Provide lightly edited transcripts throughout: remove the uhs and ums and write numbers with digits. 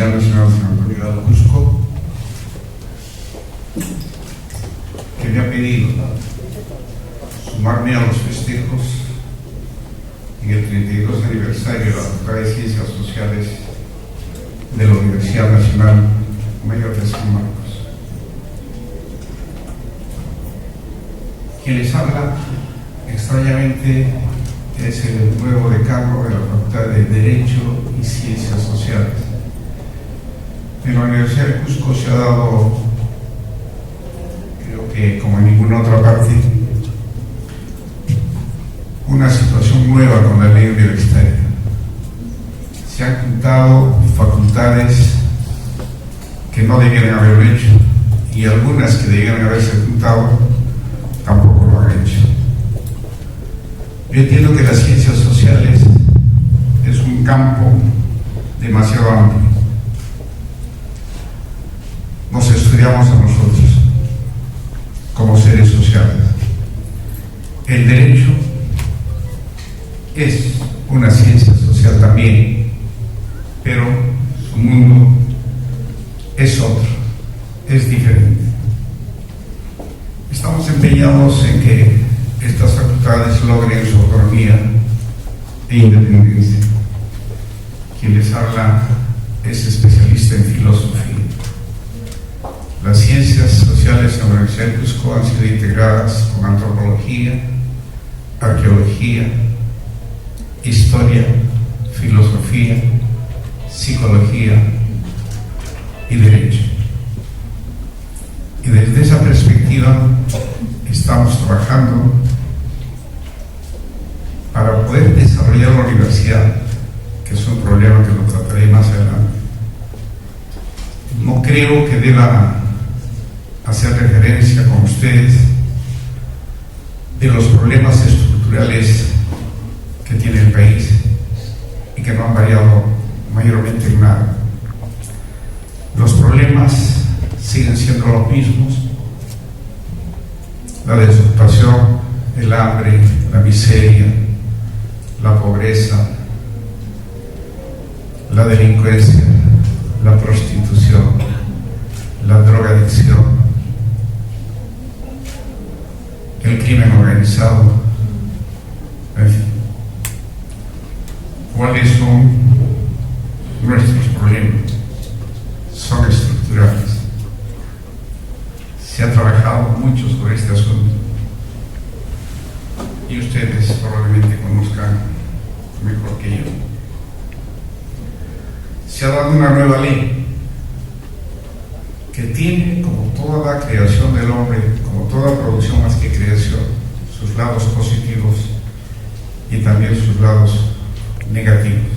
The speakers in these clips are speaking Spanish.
Universidad Nacional San Antonio del Cusco, que me ha pedido sumarme a los festejos en el 32 aniversario de la Facultad de Ciencias Sociales de la Universidad Nacional Mayor de San Marcos. Quien les habla, extrañamente, es el nuevo decano de la Facultad de Derecho y Ciencias Sociales. En la Universidad de Cusco se ha dado, creo que como en ninguna otra parte, una situación nueva con la ley universitaria. Se han juntado facultades que no debían haberlo hecho, y algunas que debían haberse juntado tampoco lo han hecho. Yo entiendo que las ciencias sociales es un campo demasiado amplio. Nos estudiamos a nosotros como seres sociales. El derecho es una ciencia social también, pero su mundo es otro, es diferente. Estamos empeñados en que estas facultades logren su autonomía e independencia. Quien les habla es especialista en filosofía. Las ciencias sociales en la Universidad de Cusco han sido integradas con antropología, arqueología, historia, filosofía, psicología y derecho. Y desde esa perspectiva estamos trabajando para poder desarrollar la universidad, que es un problema que lo trataré más adelante. No creo que deba hacer referencia con ustedes de los problemas estructurales que tiene el país y que no han variado mayormente en nada. Los problemas siguen siendo los mismos: la desocupación, el hambre, la miseria, la pobreza, la delincuencia, la prostitución, la drogadicción, el crimen organizado, en fin. ¿Cuáles son nuestros problemas? Son estructurales. Se ha trabajado mucho sobre este asunto y ustedes probablemente conozcan mejor que yo. Se ha dado una nueva ley que tiene, como toda la creación del hombre, como toda producción más que creación, sus lados positivos y también sus lados negativos.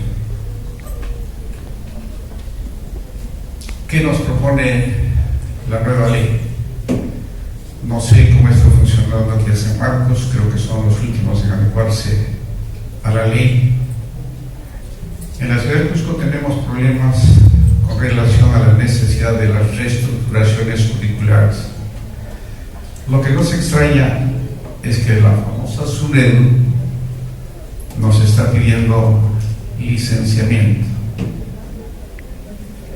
¿Qué nos propone la nueva ley? No sé cómo está funcionando aquí en San Marcos, creo que son los últimos en adecuarse a la ley. En la ciudad de Cusco tenemos problemas con relación a la necesidad de las reestructuraciones curriculares. Lo que nos extraña es que la famosa SUNEDU nos está pidiendo licenciamiento.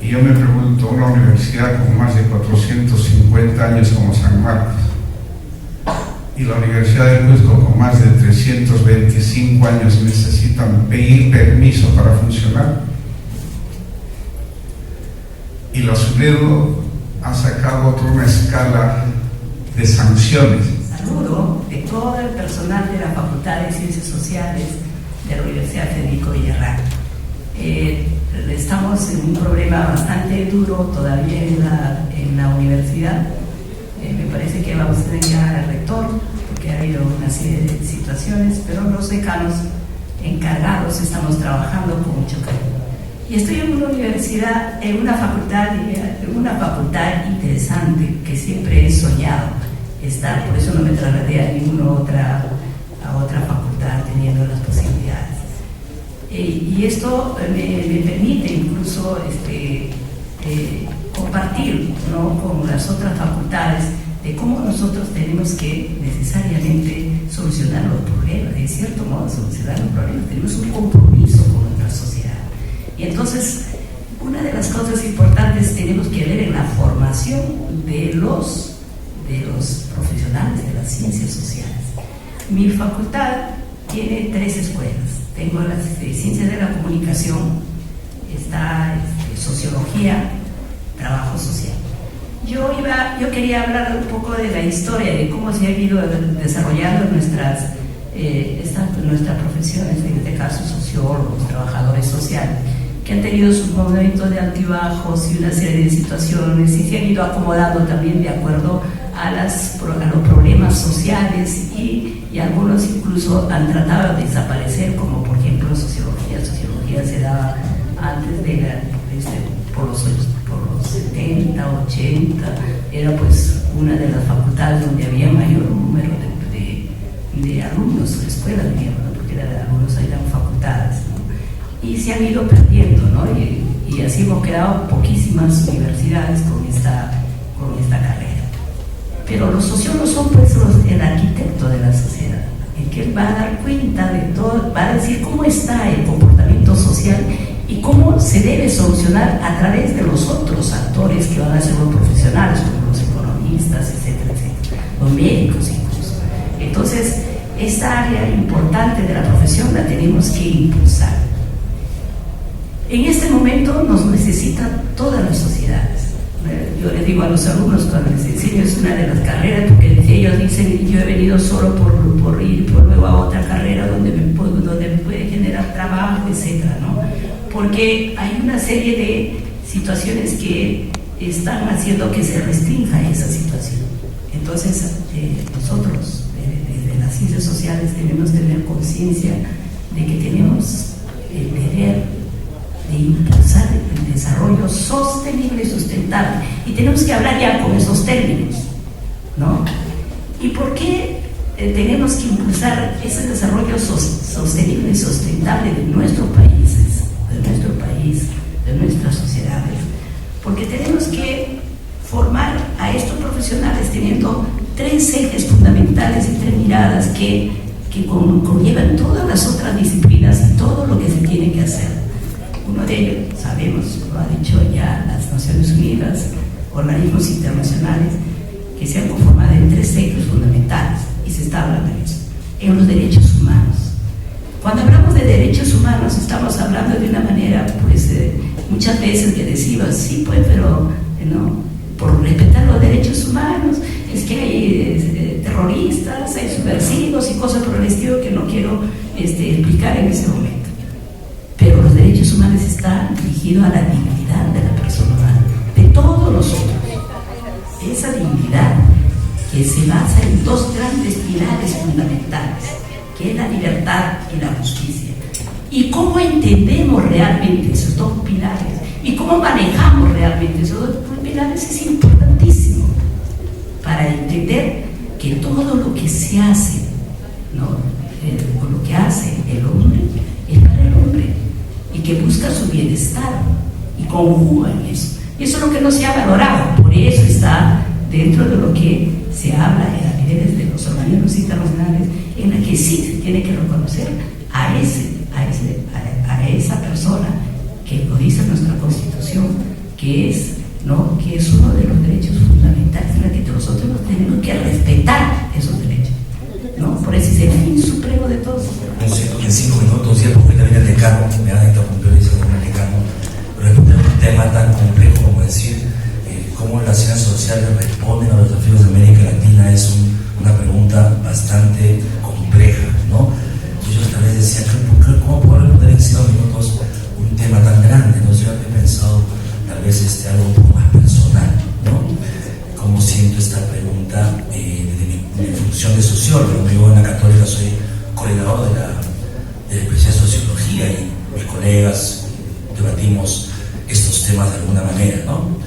Y yo me pregunto, una universidad con más de 450 años como San Marcos y la Universidad de Cusco con más de 325 años necesitan pedir permiso para funcionar. Y la SUNEDU ha sacado toda una escala de sanciones. Saludo de todo el personal de la Facultad de Ciencias Sociales de la Universidad Federico Villarreal. Estamos en un problema bastante duro todavía en la universidad. Me parece que vamos a tener ya al rector, porque ha habido una serie de situaciones, pero los decanos encargados estamos trabajando con mucho cariño. Y estoy en una universidad, en una facultad interesante que siempre he soñado estar, por eso no me trasladé a ninguna otra facultad teniendo las posibilidades. Y esto me permite incluso compartir, ¿no?, con las otras facultades de cómo nosotros tenemos que necesariamente solucionar los problemas, de cierto modo solucionar los problemas. Tenemos un compromiso con nuestra sociedad. Y entonces una de las cosas importantes tenemos que ver en la formación de los profesionales de las ciencias sociales. Mi facultad tiene 3 escuelas. Tengo las ciencias de la comunicación, está sociología, trabajo social. Yo quería hablar un poco de la historia, de cómo se ha ido desarrollando nuestra profesión, en este caso sociólogos, trabajadores sociales, que han tenido sus momentos de altibajos y una serie de situaciones y se han ido acomodando también de acuerdo a los problemas sociales y algunos incluso han tratado de desaparecer, como por ejemplo sociología. Sociología se daba antes por los 70, 80, era pues una de las facultades donde había mayor número de alumnos, de escuelas, digamos, ¿no? Porque algunos eran facultades, ¿no? Y se han ido perdiendo, ¿no? Y así hemos quedado poquísimas universidades con esta carrera. Pero los sociólogos son pues el arquitecto de la sociedad, el que va a dar cuenta de todo, va a decir cómo está el comportamiento social y cómo se debe solucionar a través de los otros actores que van a ser los profesionales, como los economistas, etcétera, etcétera, los médicos incluso. Entonces, esta área importante de la profesión la tenemos que impulsar. En este momento nos necesitan todas las sociedades. Yo les digo a los alumnos cuando les enseño, es una de las carreras, porque ellos dicen, yo he venido solo por ir luego a otra carrera donde me puede generar trabajo, etcétera, ¿no? Porque hay una serie de situaciones que están haciendo que se restrinja esa situación. Entonces, nosotros, desde las ciencias sociales, tenemos que tener conciencia de que tenemos el deber de impulsar el desarrollo sostenible y sustentable. Y tenemos que hablar ya con esos términos, ¿no? ¿Y por qué tenemos que impulsar ese desarrollo sostenible y sustentable de nuestros países, de nuestras sociedades? Porque tenemos que formar a estos profesionales teniendo 3 ejes fundamentales y 3 miradas que conllevan todas las otras disciplinas y todo lo que se tiene que hacer. Uno de ellos, sabemos, lo ha dicho ya las Naciones Unidas, organismos internacionales, que se han conformado en 3 ejes fundamentales, y se está hablando de eso, en los derechos humanos. Cuando hablamos de derechos humanos, estamos hablando de una manera, pues, muchas veces que decimos, sí, pues, pero, no, por respetar los derechos humanos, es que hay terroristas, hay subversivos y cosas por el estilo que no quiero explicar en ese momento. Pero los derechos humanos están dirigidos a la dignidad de la persona humana, de todos nosotros. Esa dignidad que se basa en 2 grandes pilares fundamentales, que es la libertad y la justicia. Y cómo entendemos realmente esos 2 pilares y cómo manejamos realmente esos 2 pilares es importantísimo para entender que todo lo que se hace, ¿no? O lo que hace el hombre es para el hombre y que busca su bienestar y conjuga en eso. Y eso es lo que no se ha valorado, por eso está dentro de lo que se habla a niveles de los organismos internacionales, en la que sí se tiene que reconocer a esa persona que lo dice nuestra Constitución, que es uno de los derechos fundamentales en la que nosotros nos tenemos que respetar esos derechos, ¿no? Por eso es el fin supremo de todos. No sé, en 5 minutos, ya porque también el decano me ha interrumpido, dice el decano, responder un tema tan complejo como decir cómo las ciencias sociales responden a los desafíos de América Latina es una pregunta bastante compleja, ¿no? Yo tal vez decía, ¿cómo puedo responder en 5 minutos un tema tan grande? Entonces yo he pensado tal vez algo un poco más personal, ¿no? ¿Cómo siento esta pregunta de mi función de sociólogo? Yo en la Católica soy coordinador de la especialidad de sociología y mis colegas debatimos estos temas de alguna manera, ¿no?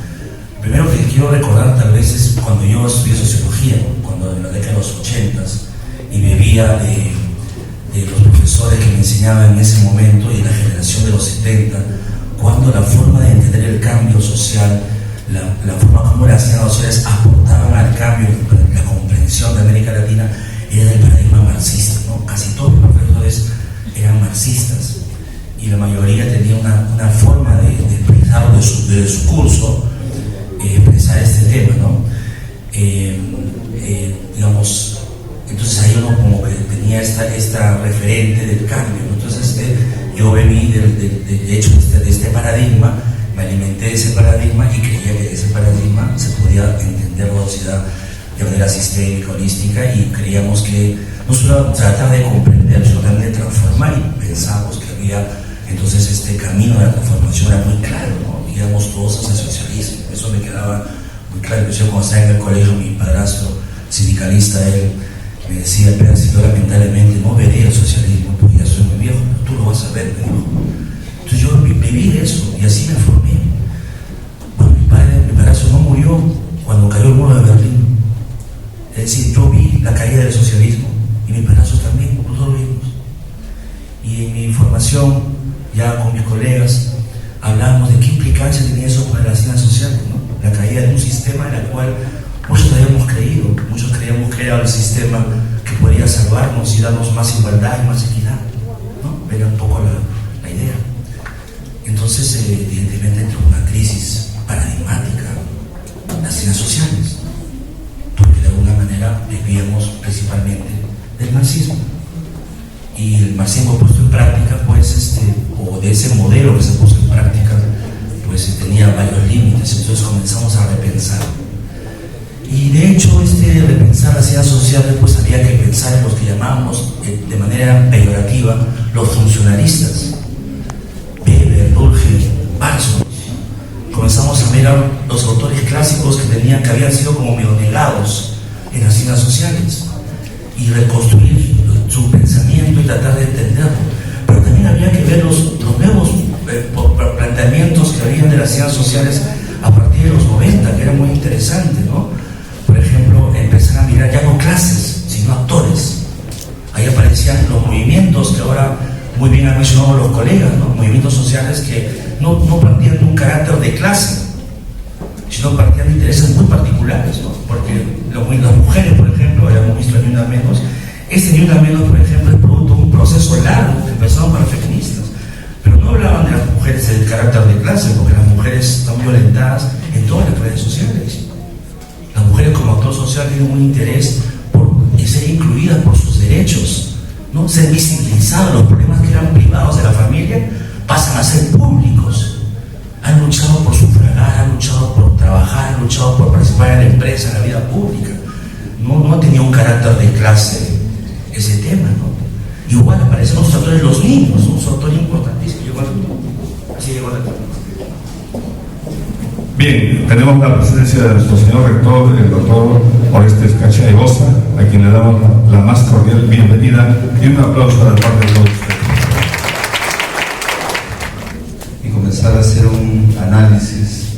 Primero que quiero recordar tal vez es cuando yo estudié sociología, cuando en la década de los 80s, y bebía de los profesores que me enseñaban en ese momento y en la generación de los 70, cuando la forma de entender el cambio social, la forma como las ciencias sociales aportaban al cambio, la comprensión de América Latina, era del paradigma marxista, ¿no? Casi todos los profesores eran marxistas y la mayoría tenía una forma de pensar su curso, expresar este tema, ¿no? Digamos, entonces ahí uno como que tenía esta referente del cambio, ¿no? Entonces yo bebí de hecho de este paradigma, me alimenté de ese paradigma y creía que de ese paradigma se podía entender la sociedad de manera sistémica, holística, y creíamos que no solo tratar de comprender, sino también de transformar, y pensábamos que había entonces este camino de la transformación era muy claro, ¿no? Íbamos todos hacia el socialismo, eso me quedaba muy claro. Yo cuando estaba en el colegio, mi padrastro sindicalista, él me decía: Pedacito, lamentablemente no veré el socialismo porque ya soy muy viejo, pero tú lo vas a ver, me dijo. Entonces yo viví eso y así me formé. Bueno, mi padrastro no murió cuando cayó el muro de Berlín. Es decir, yo vi la caída del socialismo y mi padrastro también, nosotros lo vimos. Y en mi formación, ya con mis colegas, hablábamos de qué implicancia tenía eso para las ciencias sociales, ¿no? La caída de un sistema en el cual muchos habíamos creído, muchos creíamos que era el sistema que podría salvarnos y darnos más igualdad y más equidad, ¿no? Era un poco la idea. Entonces, evidentemente, entró una crisis paradigmática en las ciencias sociales, porque de alguna manera vivíamos principalmente del marxismo. Y el marxismo puesto en práctica, pues, o de ese modelo que se puso en práctica, pues tenía varios límites. Entonces comenzamos a repensar. Y de hecho, repensar las ciencias sociales, pues había que pensar en los que llamábamos de manera peyorativa los funcionalistas. Weber, Durkheim, Barson. Comenzamos a mirar los autores clásicos que habían sido como medio negados en las ciencias sociales y reconstruir su pensamiento y tratar de entenderlo. Pero también había que ver los nuevos planteamientos que habían de las ciencias sociales a partir de los 90, que era muy interesante, ¿no? Por ejemplo, empezar a mirar ya no clases, sino actores. Ahí aparecían los movimientos que ahora muy bien han mencionado los colegas, ¿no? Movimientos sociales que no partían de un carácter de clase, sino partían de intereses muy particulares, ¿no? Porque las mujeres, por ejemplo, habíamos visto Ni Una Menos. Ni Una Menos, por ejemplo, es producto de un proceso largo que empezaron para feministas, pero no hablaban de las mujeres del carácter de clase, porque las mujeres están violentadas en todas las redes sociales. Las mujeres como actor social tienen un interés por ser incluidas por sus derechos, ¿no? Ser visibilizados. Los problemas que eran privados de la familia pasan a ser públicos. Han luchado por sufragar, han luchado por trabajar, han luchado por participar en la empresa, en la vida pública. No tenía un carácter de clase ese tema, ¿no? Igual aparecen los actores, los niños, un factor importantísimo. Bien, tenemos la presencia de nuestro señor rector, el doctor Orestes Cachai Bosa, a quien le damos la más cordial bienvenida y un aplauso de parte de todos ustedes. Y comenzar a hacer un análisis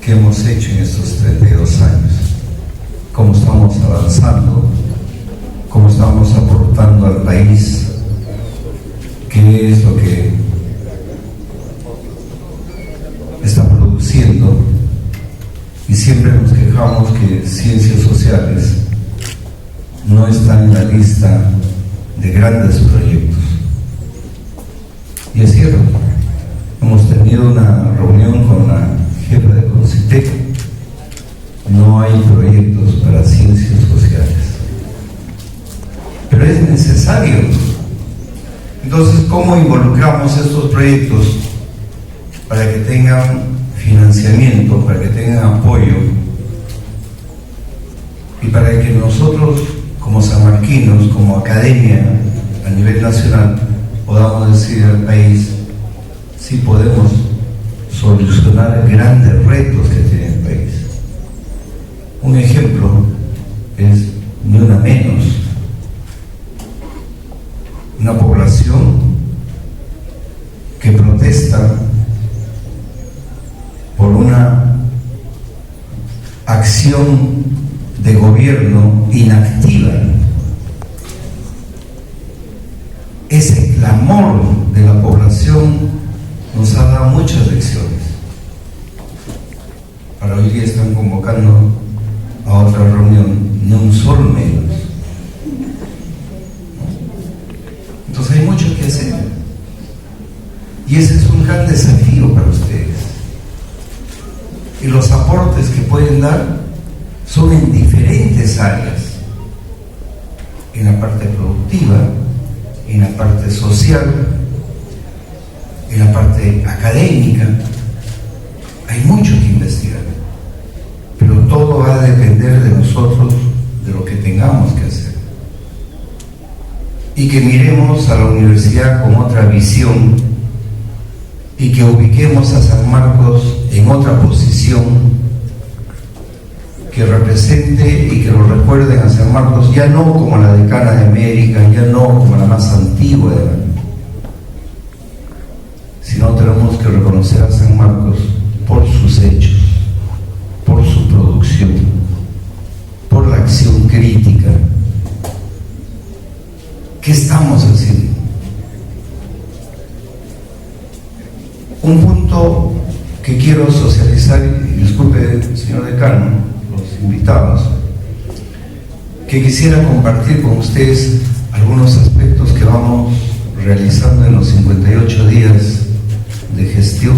que hemos hecho en estos 32 años, cómo estamos avanzando, cómo estamos aportando al país, qué es lo que está produciendo. Y siempre nos quejamos que ciencias sociales no están en la lista de grandes proyectos. Y es cierto, hemos tenido una reunión con la jefa de CONCITEC. No hay proyectos para ciencias sociales, pero es necesario. Entonces, ¿cómo involucramos estos proyectos para que tengan financiamiento, para que tengan apoyo y para que nosotros como sanmarquinos, como academia a nivel nacional, podamos decir al país si podemos solucionar grandes retos que tiene el país? Un ejemplo es Ni Una Menos, una población que protesta por una acción de gobierno inactiva. Ese clamor de la población nos ha dado muchas lecciones. Para hoy día están convocando a otra reunión, ni un sol menos. Entonces hay mucho que hacer. Y ese es un gran desafío para ustedes. y los aportes que pueden dar son en diferentes áreas, en la parte productiva, en la parte social, en la parte académica. Hay mucho que investigar, pero todo va a depender de nosotros, de lo que tengamos que hacer, y que miremos a la universidad con otra visión y que ubiquemos a San Marcos en otra posición que represente y que lo recuerden a San Marcos ya no como la decana de América, ya no como la más antigua de la, sino tenemos que reconocer a San Marcos por sus hechos, por su producción, por la acción crítica. ¿Qué estamos haciendo? Un punto que quiero socializar, y disculpe, señor decano, los invitados, que quisiera compartir con ustedes algunos aspectos que vamos realizando en los 58 días de gestión,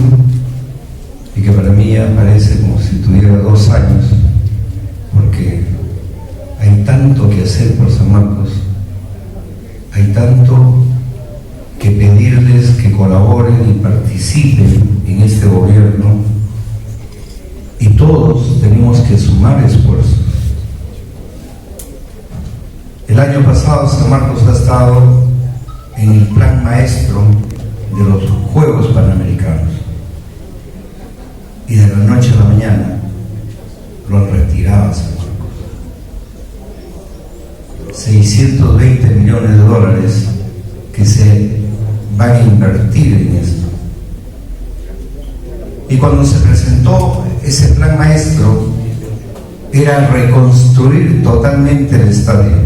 y que para mí ya parece como si tuviera 2 años, porque hay tanto que hacer por San Marcos, hay tanto que pedirles que colaboren y participen en este gobierno, y todos tenemos que sumar esfuerzos. El año pasado San Marcos ha estado en el plan maestro de los Juegos Panamericanos, y de la noche a la mañana lo han retirado a San Marcos. 620 millones de dólares que se van a invertir en esto. Y cuando se presentó ese plan maestro, era reconstruir totalmente el estadio.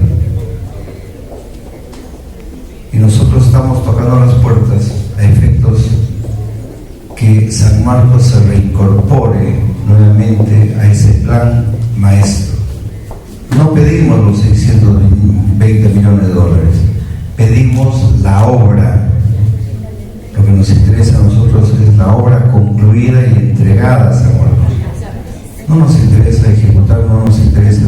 Y nosotros estamos tocando las puertas a efectos que San Marcos se reincorpore nuevamente a ese plan maestro. No pedimos los 620 millones de dólares, pedimos la obra. Lo que nos interesa a nosotros es la obra concluida y entregada a San Marcos. No nos interesa ejecutar, no nos interesa